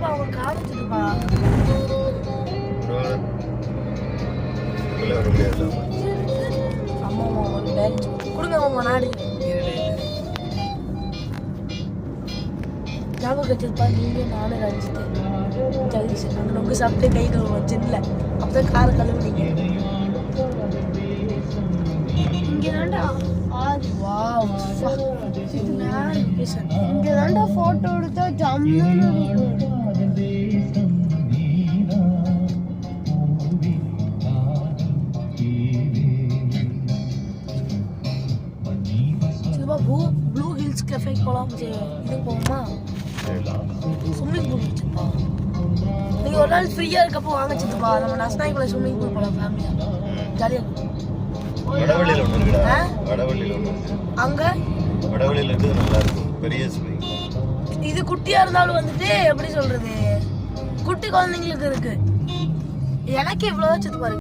அவங்க காமிச்சிருப்பா அம்மா ஒரு பேலன்ஸ் கொடுங்க அம்மா நாடு ஞாபகம் வச்சிருப்பா நீங்க நானும் ரஞ்சித்து ஜெகதீஷ் நாங்கள் நொங்கு சாப்பிட்டு கை கழுவுவோம் சின்ன அப்பதான் காரை கழுவுனீங்க இங்கே தாண்டா இங்கே தாண்டா ஃபோட்டோ எடுத்தா ஜம்முன்னு ப்ளூ ஹில்ஸ் கஃபேக்கு போகலாம் இதுக்கு போவோமா ஸ்விம்மிங் பூல் வச்சுப்பா நீங்கள் ஒரு நாள் ஃப்ரீயாக இருக்கப்போ வாங்க சித்துப்பா நம்ம நஸ்நாய்க்குள்ள ஸ்விம்மிங் பூல் போகலாம் ஃபேமிலியாக ஜாலியாக இருக்கும் அங்கே இது குட்டியாக இருந்தாலும் வந்துட்டு எப்படி சொல்கிறது குட்டி குழந்தைங்களுக்கு இருக்கு எனக்கு இவ்வளோதான் சித்துப்பா இருக்கு